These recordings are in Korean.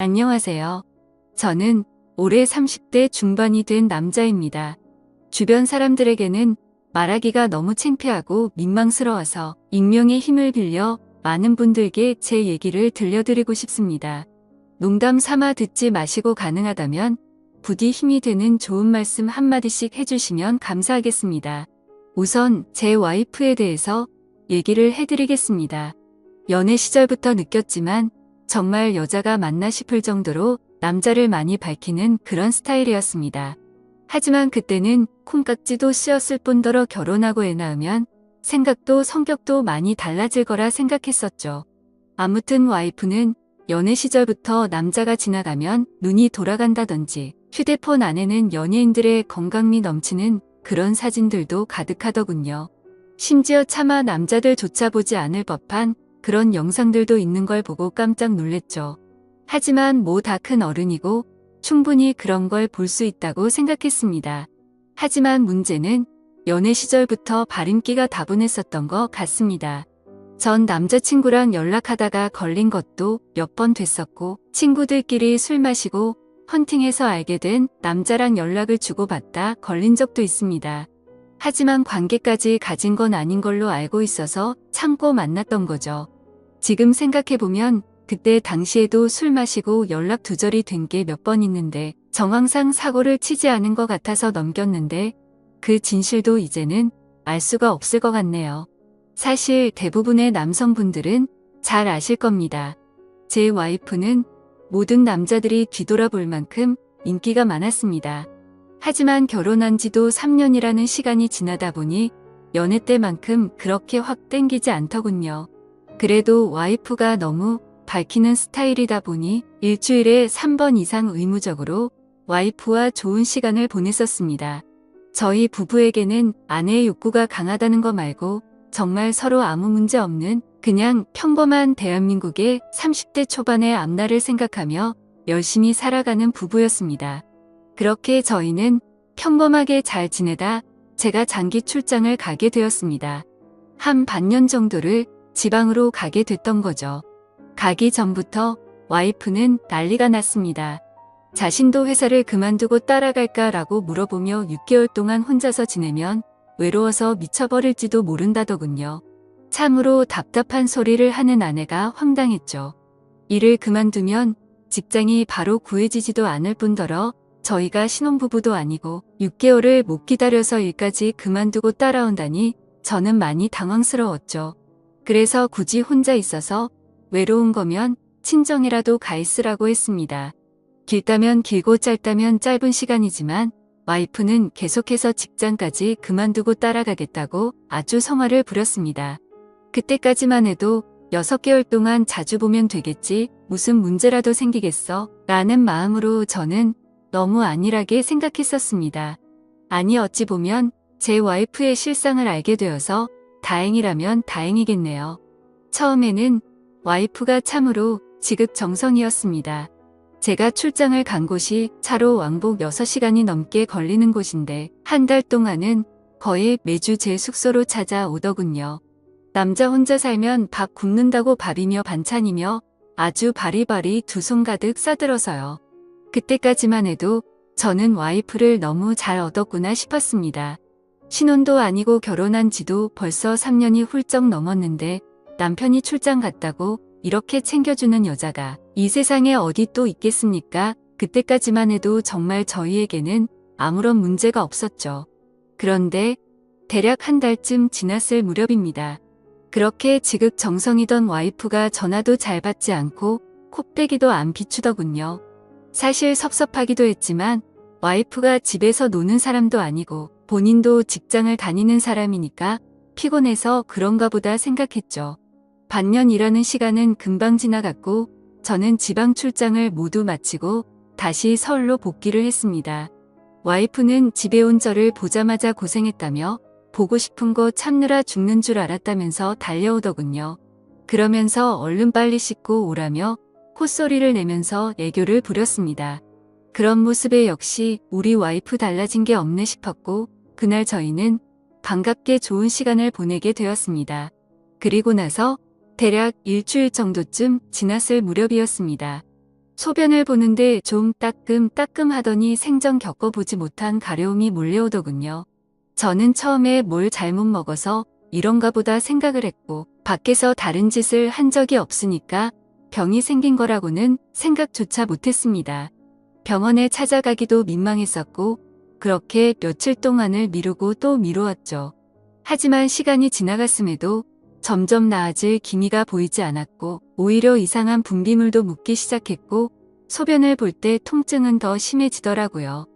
안녕하세요. 저는 올해 30대 중반이 된 남자입니다. 주변 사람들에게는 말하기가 너무 창피하고 민망스러워서 익명의 힘을 빌려 많은 분들께 제 얘기를 들려드리고 싶습니다. 농담 삼아 듣지 마시고 가능하다면 부디 힘이 되는 좋은 말씀 한마디씩 해주시면 감사하겠습니다. 우선 제 와이프에 대해서 얘기를 해드리겠습니다. 연애 시절부터 느꼈지만 정말 여자가 맞나 싶을 정도로 남자를 많이 밝히는 그런 스타일이었습니다. 하지만 그때는 콩깍지도 씌었을 뿐더러 결혼하고 애 낳으면 생각도 성격도 많이 달라질 거라 생각했었죠. 아무튼 와이프는 연애 시절부터 남자가 지나가면 눈이 돌아간다든지 휴대폰 안에는 연예인들의 건강미 넘치는 그런 사진들도 가득하더군요. 심지어 차마 남자들조차 보지 않을 법한 그런 영상들도 있는 걸 보고 깜짝 놀랬죠. 하지만 뭐 다 큰 어른이고 충분히 그런 걸 볼 수 있다고 생각했습니다. 하지만 문제는 연애 시절부터 발인기가 다분했었던 것 같습니다. 전 남자친구랑 연락하다가 걸린 것도 몇 번 됐었고 친구들끼리 술 마시고 헌팅해서 알게 된 남자랑 연락을 주고받다 걸린 적도 있습니다. 하지만 관계까지 가진 건 아닌 걸로 알고 있어서 참고 만났던 거죠. 지금 생각해보면 그때 당시에도 술 마시고 연락 두절이 된 게 몇 번 있는데 정황상 사고를 치지 않은 것 같아서 넘겼는데 그 진실도 이제는 알 수가 없을 것 같네요. 사실 대부분의 남성분들은 잘 아실 겁니다. 제 와이프는 모든 남자들이 뒤돌아볼 만큼 인기가 많았습니다. 하지만 결혼한 지도 3년이라는 시간이 지나다 보니 연애 때만큼 그렇게 확 땡기지 않더군요. 그래도 와이프가 너무 밝히는 스타일이다 보니 일주일에 3번 이상 의무적으로 와이프와 좋은 시간을 보냈었습니다. 저희 부부에게는 아내의 욕구가 강하다는 거 말고 정말 서로 아무 문제 없는 그냥 평범한 대한민국의 30대 초반의 앞날을 생각하며 열심히 살아가는 부부였습니다. 그렇게 저희는 평범하게 잘 지내다 제가 장기 출장을 가게 되었습니다. 한 반년 정도를 지방으로 가게 됐던 거죠. 가기 전부터 와이프는 난리가 났습니다. 자신도 회사를 그만두고 따라갈까라고 물어보며 6개월 동안 혼자서 지내면 외로워서 미쳐버릴지도 모른다더군요. 참으로 답답한 소리를 하는 아내가 황당했죠. 일을 그만두면 직장이 바로 구해지지도 않을 뿐더러 저희가 신혼부부도 아니고 6개월을 못 기다려서 일까지 그만두고 따라온다니 저는 많이 당황스러웠죠. 그래서 굳이 혼자 있어서 외로운 거면 친정이라도 가 있으라고 했습니다. 길다면 길고 짧다면 짧은 시간이지만 와이프는 계속해서 직장까지 그만두고 따라가겠다고 아주 성화를 부렸습니다. 그때까지만 해도 6개월 동안 자주 보면 되겠지, 무슨 문제라도 생기겠어 라는 마음으로 저는 너무 안일하게 생각했었습니다. 아니 어찌 보면 제 와이프의 실상을 알게 되어서 다행이라면 다행이겠네요. 처음에는 와이프가 참으로 지극정성이었습니다. 제가 출장을 간 곳이 차로 왕복 6시간이 넘게 걸리는 곳인데 한 달 동안은 거의 매주 제 숙소로 찾아오더군요. 남자 혼자 살면 밥 굶는다고 밥이며 반찬이며 아주 바리바리 두 손 가득 싸들어서요. 그때까지만 해도 저는 와이프를 너무 잘 얻었구나 싶었습니다. 신혼도 아니고 결혼한 지도 벌써 3년이 훌쩍 넘었는데 남편이 출장 갔다고 이렇게 챙겨주는 여자가 이 세상에 어디 또 있겠습니까? 그때까지만 해도 정말 저희에게는 아무런 문제가 없었죠. 그런데 대략 한 달쯤 지났을 무렵입니다. 그렇게 지극정성이던 와이프가 전화도 잘 받지 않고 콧배기도 안 비추더군요. 사실 섭섭하기도 했지만 와이프가 집에서 노는 사람도 아니고 본인도 직장을 다니는 사람이니까 피곤해서 그런가 보다 생각했죠. 반년 일하는 시간은 금방 지나갔고 저는 지방 출장을 모두 마치고 다시 서울로 복귀를 했습니다. 와이프는 집에 온 저를 보자마자 고생했다며 보고 싶은 거 참느라 죽는 줄 알았다면서 달려오더군요. 그러면서 얼른 빨리 씻고 오라며 콧소리를 내면서 애교를 부렸습니다. 그런 모습에 역시 우리 와이프 달라진 게 없네 싶었고 그날 저희는 반갑게 좋은 시간을 보내게 되었습니다. 그리고 나서 대략 일주일 정도쯤 지났을 무렵이었습니다. 소변을 보는데 좀 따끔따끔 하더니 생전 겪어보지 못한 가려움이 몰려오더군요. 저는 처음에 뭘 잘못 먹어서 이런가 보다 생각을 했고 밖에서 다른 짓을 한 적이 없으니까 병이 생긴 거라고는 생각조차 못했습니다. 병원에 찾아가기도 민망했었고 그렇게 며칠 동안을 미루고 또 미루었죠. 하지만 시간이 지나갔음에도 점점 나아질 기미가 보이지 않았고 오히려 이상한 분비물도 묻기 시작했고 소변을 볼 때 통증은 더 심해지더라고요.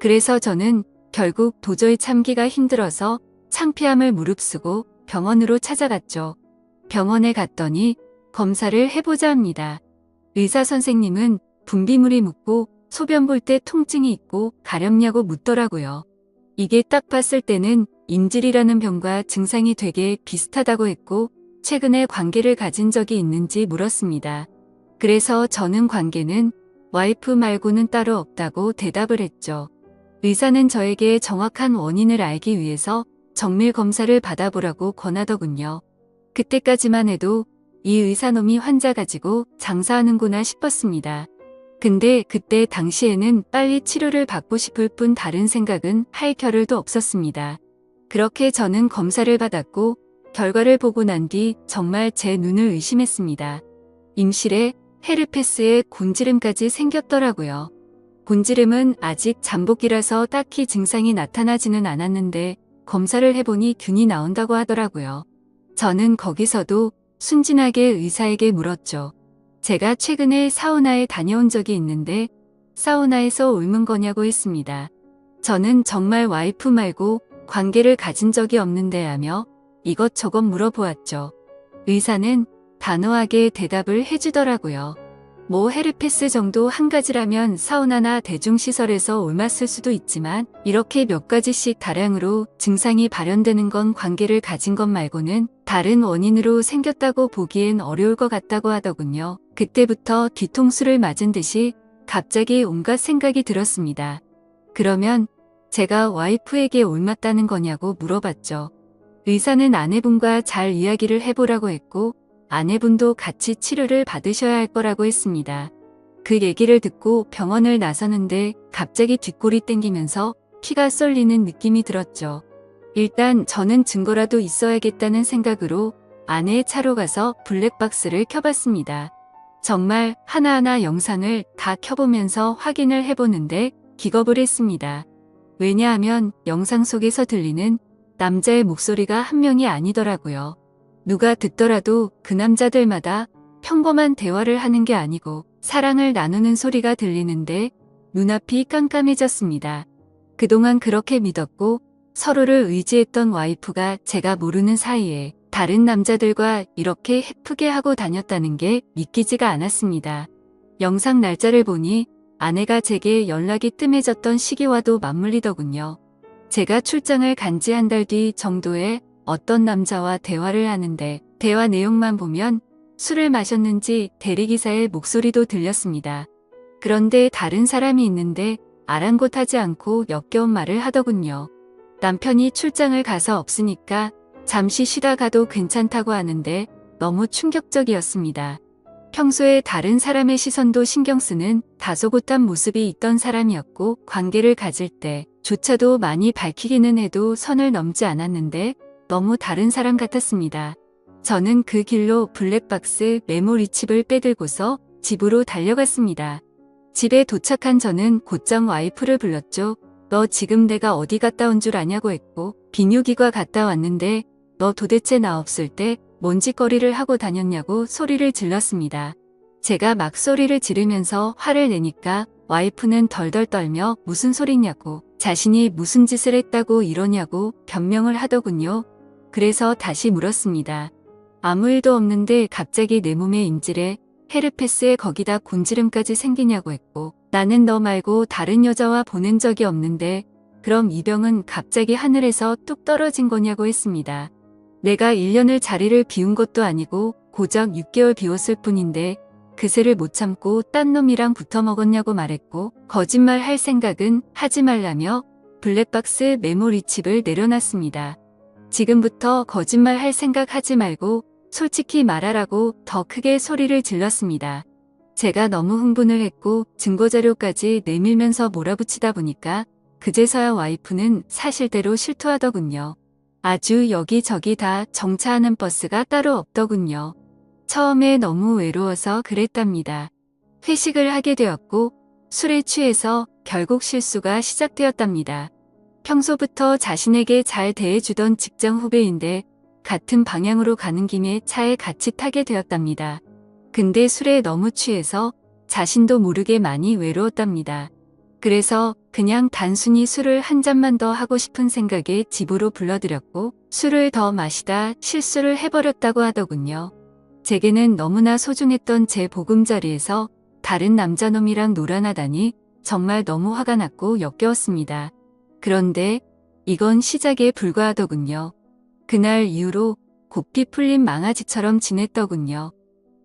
그래서 저는 결국 도저히 참기가 힘들어서 창피함을 무릅쓰고 병원으로 찾아갔죠. 병원에 갔더니 검사를 해보자 합니다. 의사 선생님은 분비물이 묻고 소변 볼 때 통증이 있고 가렵냐고 묻더라고요. 이게 딱 봤을 때는 인질이라는 병과 증상이 되게 비슷하다고 했고 최근에 관계를 가진 적이 있는지 물었습니다. 그래서 저는 관계는 와이프 말고는 따로 없다고 대답을 했죠. 의사는 저에게 정확한 원인을 알기 위해서 정밀 검사를 받아보라고 권하더군요. 그때까지만 해도 이 의사놈이 환자 가지고 장사하는구나 싶었습니다. 근데 그때 당시에는 빨리 치료를 받고 싶을 뿐 다른 생각은 할 겨를도 없었습니다. 그렇게 저는 검사를 받았고 결과를 보고 난 뒤 정말 제 눈을 의심했습니다. 임실에 헤르페스에 곤지름까지 생겼더라고요. 곤지름은 아직 잠복기라서 딱히 증상이 나타나지는 않았는데 검사를 해보니 균이 나온다고 하더라고요. 저는 거기서도 순진하게 의사에게 물었죠. 제가 최근에 사우나에 다녀온 적이 있는데 사우나에서 옮은 거냐고 했습니다. 저는 정말 와이프 말고 관계를 가진 적이 없는데 하며 이것저것 물어보았죠. 의사는 단호하게 대답을 해주더라고요. 뭐 헤르페스 정도 한 가지라면 사우나나 대중시설에서 옮았을 수도 있지만 이렇게 몇 가지씩 다량으로 증상이 발현되는 건 관계를 가진 것 말고는 다른 원인으로 생겼다고 보기엔 어려울 것 같다고 하더군요. 그때부터 뒤통수를 맞은 듯이 갑자기 온갖 생각이 들었습니다. 그러면 제가 와이프에게 옮았다는 거냐고 물어봤죠. 의사는 아내분과 잘 이야기를 해보라고 했고 아내분도 같이 치료를 받으셔야 할 거라고 했습니다. 그 얘기를 듣고 병원을 나서는데 갑자기 뒷골이 땡기면서 피가 쏠리는 느낌이 들었죠. 일단 저는 증거라도 있어야겠다는 생각으로 아내의 차로 가서 블랙박스를 켜봤습니다. 정말 하나하나 영상을 다 켜보면서 확인을 해보는데 기겁을 했습니다. 왜냐하면 영상 속에서 들리는 남자의 목소리가 한 명이 아니더라고요. 누가 듣더라도 그 남자들마다 평범한 대화를 하는 게 아니고 사랑을 나누는 소리가 들리는데 눈앞이 깜깜해졌습니다. 그동안 그렇게 믿었고 서로를 의지했던 와이프가 제가 모르는 사이에 다른 남자들과 이렇게 해프게 하고 다녔다는 게 믿기지가 않았습니다. 영상 날짜를 보니 아내가 제게 연락이 뜸해졌던 시기와도 맞물리더군요. 제가 출장을 간 지 한 달 뒤 정도에 어떤 남자와 대화를 하는데 대화 내용만 보면 술을 마셨는지 대리기사의 목소리도 들렸습니다. 그런데 다른 사람이 있는데 아랑곳하지 않고 역겨운 말을 하더군요. 남편이 출장을 가서 없으니까 잠시 쉬다 가도 괜찮다고 하는데 너무 충격적이었습니다. 평소에 다른 사람의 시선도 신경 쓰는 다소곳한 모습이 있던 사람이었고 관계를 가질 때조차도 많이 밝히기는 해도 선을 넘지 않았는데 너무 다른 사람 같았습니다. 저는 그 길로 블랙박스 메모리칩을 빼들고서 집으로 달려갔습니다. 집에 도착한 저는 곧장 와이프를 불렀죠. 너 지금 내가 어디 갔다 온 줄 아냐고 했고 비뇨기과 갔다 왔는데 너 도대체 나 없을 때 뭔 짓거리를 하고 다녔냐고 소리를 질렀습니다. 제가 막 소리를 지르면서 화를 내니까 와이프는 덜덜 떨며 무슨 소리냐고 자신이 무슨 짓을 했다고 이러냐고 변명을 하더군요. 그래서 다시 물었습니다. 아무 일도 없는데 갑자기 내 몸에 임질에 헤르페스에 거기다 곤지름까지 생기냐고 했고 나는 너 말고 다른 여자와 보낸 적이 없는데 그럼 이 병은 갑자기 하늘에서 뚝 떨어진 거냐고 했습니다. 내가 1년을 자리를 비운 것도 아니고 고작 6개월 비웠을 뿐인데 그새를 못 참고 딴 놈이랑 붙어 먹었냐고 말했고 거짓말 할 생각은 하지 말라며 블랙박스 메모리칩을 내려놨습니다. 지금부터 거짓말 할 생각 하지 말고 솔직히 말하라고 더 크게 소리를 질렀습니다. 제가 너무 흥분을 했고 증거자료까지 내밀면서 몰아붙이다 보니까 그제서야 와이프는 사실대로 실토하더군요. 아주 여기저기 다 정차하는 버스가 따로 없더군요. 처음에 너무 외로워서 그랬답니다. 회식을 하게 되었고 술에 취해서 결국 실수가 시작되었답니다. 평소부터 자신에게 잘 대해주던 직장 후배인데 같은 방향으로 가는 김에 차에 같이 타게 되었답니다. 근데 술에 너무 취해서 자신도 모르게 많이 외로웠답니다. 그래서 그냥 단순히 술을 한 잔만 더 하고 싶은 생각에 집으로 불러들였고 술을 더 마시다 실수를 해버렸다고 하더군요. 제게는 너무나 소중했던 제 보금자리에서 다른 남자놈이랑 놀아나다니 정말 너무 화가 났고 역겨웠습니다. 그런데 이건 시작에 불과하더군요. 그날 이후로 곱게 풀린 망아지처럼 지냈더군요.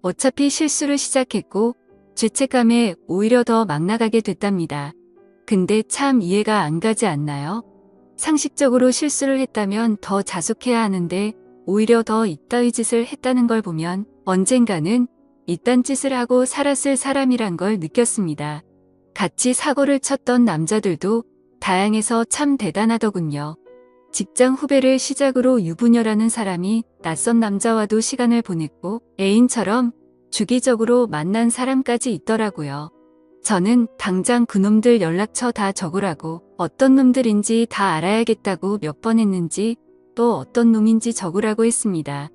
어차피 실수를 시작했고 죄책감에 오히려 더 막 나가게 됐답니다. 근데 참 이해가 안 가지 않나요? 상식적으로 실수를 했다면 더 자숙해야 하는데 오히려 더 이따위 짓을 했다는 걸 보면 언젠가는 이딴 짓을 하고 살았을 사람이란 걸 느꼈습니다. 같이 사고를 쳤던 남자들도 다양해서 참 대단하더군요. 직장 후배를 시작으로 유부녀라는 사람이 낯선 남자와도 시간을 보냈고 애인처럼 주기적으로 만난 사람까지 있더라고요. 저는 당장 그놈들 연락처 다 적으라고 어떤 놈들인지 다 알아야겠다고 몇 번 했는지 또 어떤 놈인지 적으라고 했습니다.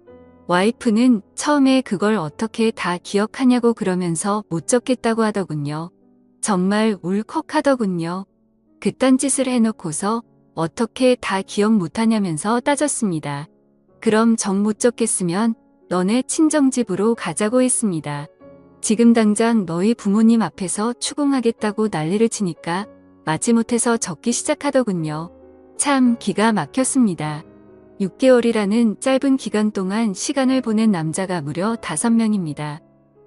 와이프는 처음에 그걸 어떻게 다 기억하냐고 그러면서 못 적겠다고 하더군요. 정말 울컥하더군요. 그딴 짓을 해놓고서 어떻게 다 기억 못하냐면서 따졌습니다. 그럼 정 못 적겠으면 너네 친정집으로 가자고 했습니다. 지금 당장 너희 부모님 앞에서 추궁하겠다고 난리를 치니까 마지못해서 적기 시작하더군요. 참 기가 막혔습니다. 6개월이라는 짧은 기간 동안 시간을 보낸 남자가 무려 5명입니다.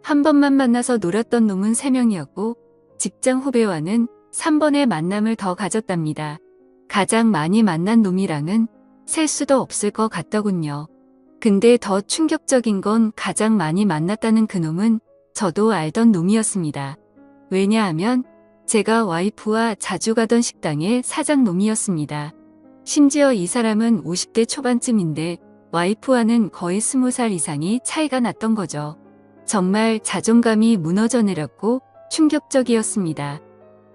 한 번만 만나서 놀았던 놈은 3명이었고 직장 후배와는 3번의 만남을 더 가졌답니다. 가장 많이 만난 놈이랑은 셀 수도 없을 것 같더군요. 근데 더 충격적인 건 가장 많이 만났다는 그놈은 저도 알던 놈이었습니다. 왜냐하면 제가 와이프와 자주 가던 식당의 사장놈이었습니다. 심지어 이 사람은 50대 초반쯤인데 와이프와는 거의 20살 이상이 차이가 났던 거죠. 정말 자존감이 무너져 내렸고 충격적이었습니다.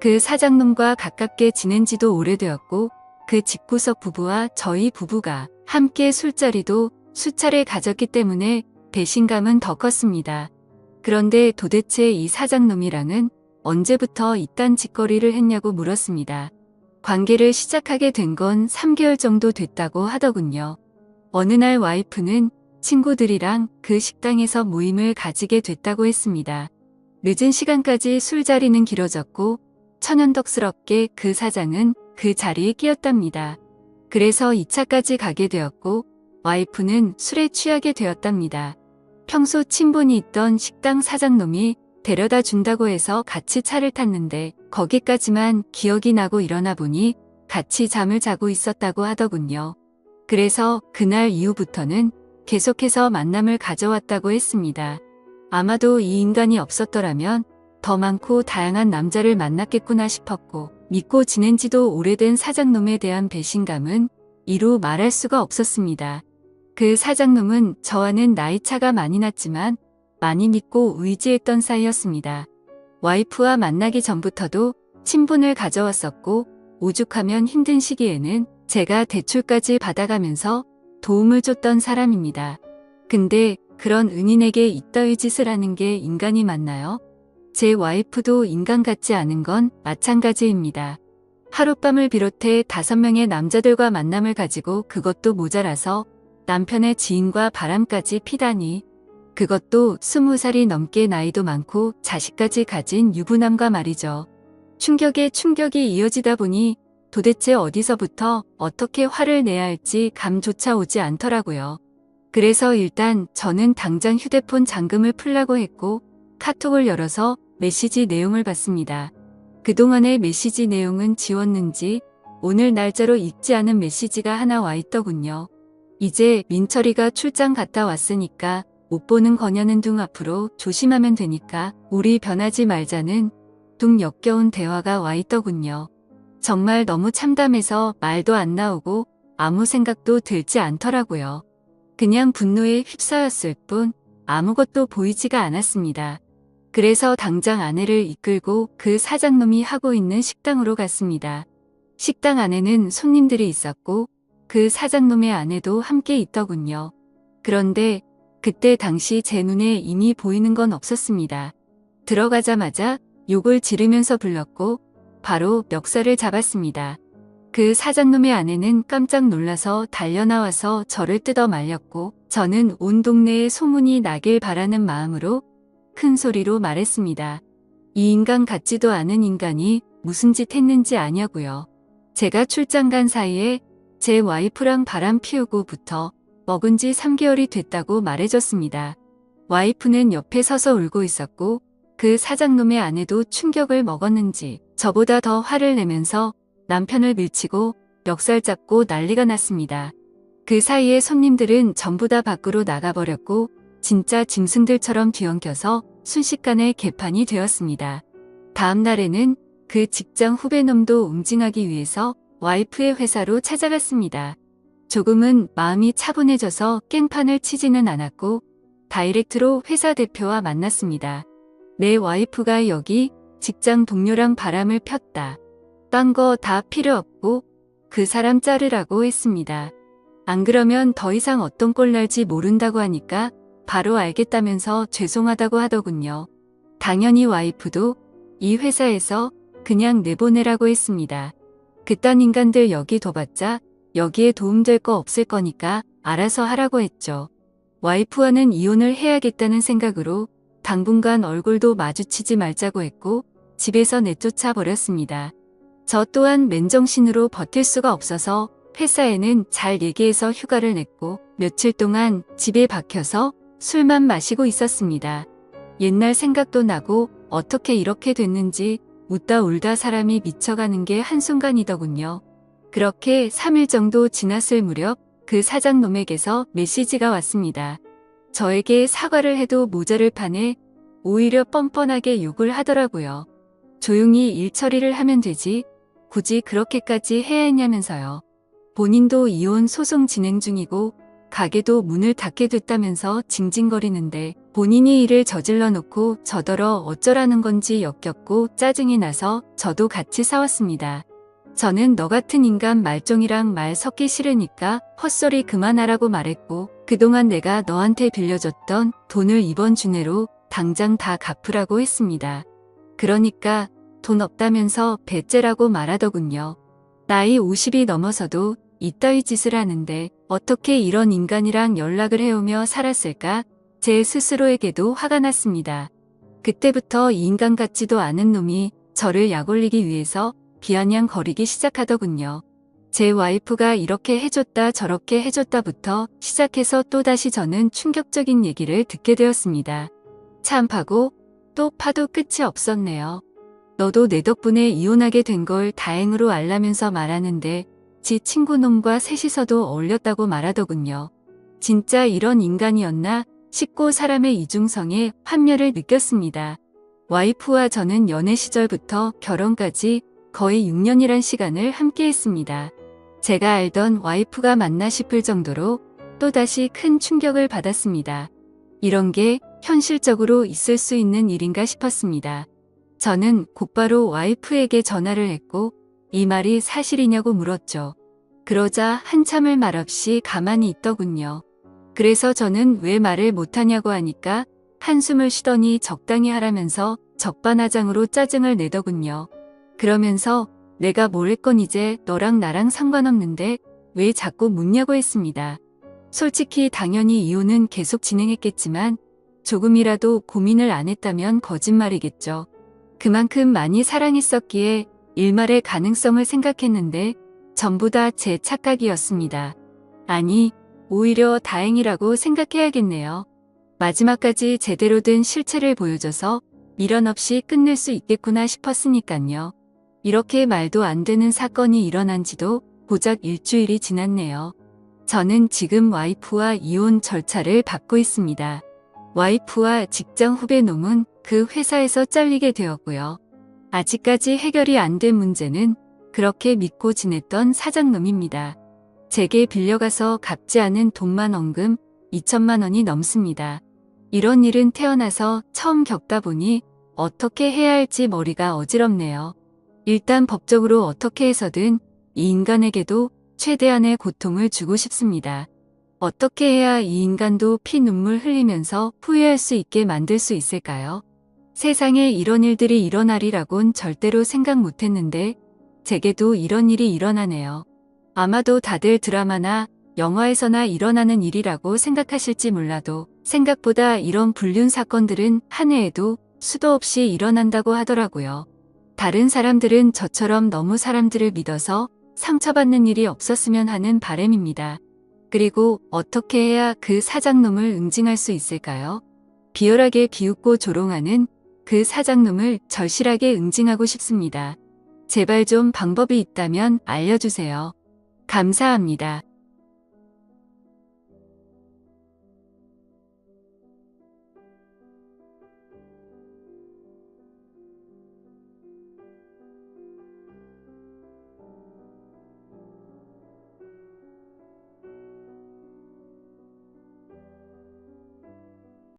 그 사장놈과 가깝게 지낸 지도 오래되었고 그 집구석 부부와 저희 부부가 함께 술자리도 수차례 가졌기 때문에 배신감은 더 컸습니다. 그런데 도대체 이 사장놈이랑은 언제부터 이딴 짓거리를 했냐고 물었습니다. 관계를 시작하게 된 건 3개월 정도 됐다고 하더군요. 어느 날 와이프는 친구들이랑 그 식당에서 모임을 가지게 됐다고 했습니다. 늦은 시간까지 술자리는 길어졌고 천연덕스럽게 그 사장은 그 자리에 끼었답니다. 그래서 2차까지 가게 되었고 와이프는 술에 취하게 되었답니다. 평소 친분이 있던 식당 사장놈이 데려다 준다고 해서 같이 차를 탔는데 거기까지만 기억이 나고 일어나 보니 같이 잠을 자고 있었다고 하더군요. 그래서 그날 이후부터는 계속해서 만남을 가져왔다고 했습니다. 아마도 이 인간이 없었더라면 더 많고 다양한 남자를 만났겠구나 싶었고 믿고 지낸 지도 오래된 사장놈에 대한 배신감은 이루 말할 수가 없었습니다. 그 사장놈은 저와는 나이차가 많이 났지만 많이 믿고 의지했던 사이였습니다. 와이프와 만나기 전부터도 친분을 가져왔었고 오죽하면 힘든 시기에는 제가 대출까지 받아가면서 도움을 줬던 사람입니다. 근데 그런 은인에게 이따위 짓을 하는 게 인간이 맞나요? 제 와이프도 인간 같지 않은 건 마찬가지입니다. 하룻밤을 비롯해 5명의 남자들과 만남을 가지고 그것도 모자라서 남편의 지인과 바람까지 피다니. 그것도 20살이 넘게 나이도 많고 자식까지 가진 유부남과 말이죠. 충격에 충격이 이어지다 보니 도대체 어디서부터 어떻게 화를 내야 할지 감조차 오지 않더라고요. 그래서 일단 저는 당장 휴대폰 잠금을 풀라고 했고 카톡을 열어서 메시지 내용을 봤습니다. 그동안의 메시지 내용은 지웠는지 오늘 날짜로 읽지 않은 메시지가 하나 와 있더군요. 이제 민철이가 출장 갔다 왔으니까 못 보는 거냐는 둥 앞으로 조심하면 되니까 우리 변하지 말자는 둥 역겨운 대화가 와 있더군요. 정말 너무 참담해서 말도 안 나오고 아무 생각도 들지 않더라고요. 그냥 분노에 휩싸였을 뿐 아무것도 보이지가 않았습니다. 그래서 당장 아내를 이끌고 그 사장놈이 하고 있는 식당으로 갔습니다. 식당 안에는 손님들이 있었고 그 사장놈의 아내도 함께 있더군요. 그런데 그때 당시 제 눈에 이미 보이는 건 없었습니다. 들어가자마자 욕을 지르면서 불렀고 바로 멱살을 잡았습니다. 그 사장놈의 아내는 깜짝 놀라서 달려나와서 저를 뜯어 말렸고 저는 온 동네에 소문이 나길 바라는 마음으로 큰 소리로 말했습니다. 이 인간 같지도 않은 인간이 무슨 짓 했는지 아냐고요. 제가 출장 간 사이에 제 와이프랑 바람 피우고부터 먹은 지 3개월이 됐다고 말해줬습니다. 와이프는 옆에 서서 울고 있었고 그 사장놈의 아내도 충격을 먹었는지 저보다 더 화를 내면서 남편을 밀치고 멱살 잡고 난리가 났습니다. 그 사이에 손님들은 전부 다 밖으로 나가버렸고 진짜 짐승들처럼 뒤엉켜서 순식간에 개판이 되었습니다. 다음 날에는 그 직장 후배놈도 응징하기 위해서 와이프의 회사로 찾아갔습니다. 조금은 마음이 차분해져서 깽판을 치지는 않았고 다이렉트로 회사 대표와 만났습니다. 내 와이프가 여기 직장 동료랑 바람을 폈다. 딴 거 다 필요 없고 그 사람 자르라고 했습니다. 안 그러면 더 이상 어떤 꼴 날지 모른다고 하니까 바로 알겠다면서 죄송하다고 하더군요. 당연히 와이프도 이 회사에서 그냥 내보내라고 했습니다. 그딴 인간들 여기 둬봤자 여기에 도움될 거 없을 거니까 알아서 하라고 했죠. 와이프와는 이혼을 해야겠다는 생각으로 당분간 얼굴도 마주치지 말자고 했고 집에서 내쫓아 버렸습니다. 저 또한 맨정신으로 버틸 수가 없어서 회사에는 잘 얘기해서 휴가를 냈고 며칠 동안 집에 박혀서 술만 마시고 있었습니다. 옛날 생각도 나고 어떻게 이렇게 됐는지 웃다 울다 사람이 미쳐가는 게 한순간이더군요. 그렇게 3일 정도 지났을 무렵 그 사장놈에게서 메시지가 왔습니다. 저에게 사과를 해도 모자를 파네 오히려 뻔뻔하게 욕을 하더라고요. 조용히 일 처리를 하면 되지 굳이 그렇게까지 해야 했냐면서요. 본인도 이혼 소송 진행 중이고 가게도 문을 닫게 됐다면서 징징거리는데 본인이 일을 저질러 놓고 저더러 어쩌라는 건지 역겹고 짜증이 나서 저도 같이 싸웠습니다. 저는 너 같은 인간 말종이랑 말 섞기 싫으니까 헛소리 그만하라고 말했고 그동안 내가 너한테 빌려줬던 돈을 이번 주 내로 당장 다 갚으라고 했습니다. 그러니까 돈 없다면서 배째라고 말하더군요. 나이 50이 넘어서도 이따위 짓을 하는데 어떻게 이런 인간이랑 연락을 해오며 살았을까? 제 스스로에게도 화가 났습니다. 그때부터 이 인간 같지도 않은 놈이 저를 약올리기 위해서 비아냥거리기 시작하더군요. 제 와이프가 이렇게 해줬다 저렇게 해줬다부터 시작해서 또다시 저는 충격적인 얘기를 듣게 되었습니다. 참 파고 또 파도 끝이 없었네요. 너도 내 덕분에 이혼하게 된 걸 다행으로 알라면서 말하는데 지 친구놈과 셋이서도 어울렸다고 말하더군요. 진짜 이런 인간이었나 싶고 사람의 이중성에 환멸을 느꼈습니다. 와이프와 저는 연애 시절부터 결혼까지 거의 6년이란 시간을 함께 했습니다. 제가 알던 와이프가 맞나 싶을 정도로 또다시 큰 충격을 받았습니다. 이런 게 현실적으로 있을 수 있는 일인가 싶었습니다. 저는 곧바로 와이프에게 전화를 했고 이 말이 사실이냐고 물었죠. 그러자 한참을 말없이 가만히 있더군요. 그래서 저는 왜 말을 못하냐고 하니까 한숨을 쉬더니 적당히 하라면서 적반하장으로 짜증을 내더군요. 그러면서 내가 뭘 했건 이제 너랑 나랑 상관없는데 왜 자꾸 묻냐고 했습니다. 솔직히 당연히 이혼은 계속 진행했겠지만 조금이라도 고민을 안 했다면 거짓말이겠죠. 그만큼 많이 사랑했었기에 일말의 가능성을 생각했는데 전부 다 제 착각이었습니다. 아니, 오히려 다행이라고 생각해야겠네요. 마지막까지 제대로 된 실체를 보여줘서 미련 없이 끝낼 수 있겠구나 싶었으니깐요. 이렇게 말도 안 되는 사건이 일어난 지도 고작 일주일이 지났네요. 저는 지금 와이프와 이혼 절차를 밟고 있습니다. 와이프와 직장 후배 놈은 그 회사에서 잘리게 되었고요. 아직까지 해결이 안 된 문제는 그렇게 믿고 지냈던 사장놈입니다. 제게 빌려가서 갚지 않은 돈만 원금 2천만 원이 넘습니다. 이런 일은 태어나서 처음 겪다 보니 어떻게 해야 할지 머리가 어지럽네요. 일단 법적으로 어떻게 해서든 이 인간에게도 최대한의 고통을 주고 싶습니다. 어떻게 해야 이 인간도 피눈물 흘리면서 후회할 수 있게 만들 수 있을까요? 세상에 이런 일들이 일어나리라곤 절대로 생각 못했는데 제게도 이런 일이 일어나네요. 아마도 다들 드라마나 영화에서나 일어나는 일이라고 생각하실지 몰라도 생각보다 이런 불륜 사건들은 한 해에도 수도 없이 일어난다고 하더라고요. 다른 사람들은 저처럼 너무 사람들을 믿어서 상처받는 일이 없었으면 하는 바람입니다. 그리고 어떻게 해야 그 사장놈을 응징할 수 있을까요? 비열하게 비웃고 조롱하는 그 사장놈을 절실하게 응징하고 싶습니다. 제발 좀 방법이 있다면 알려주세요. 감사합니다.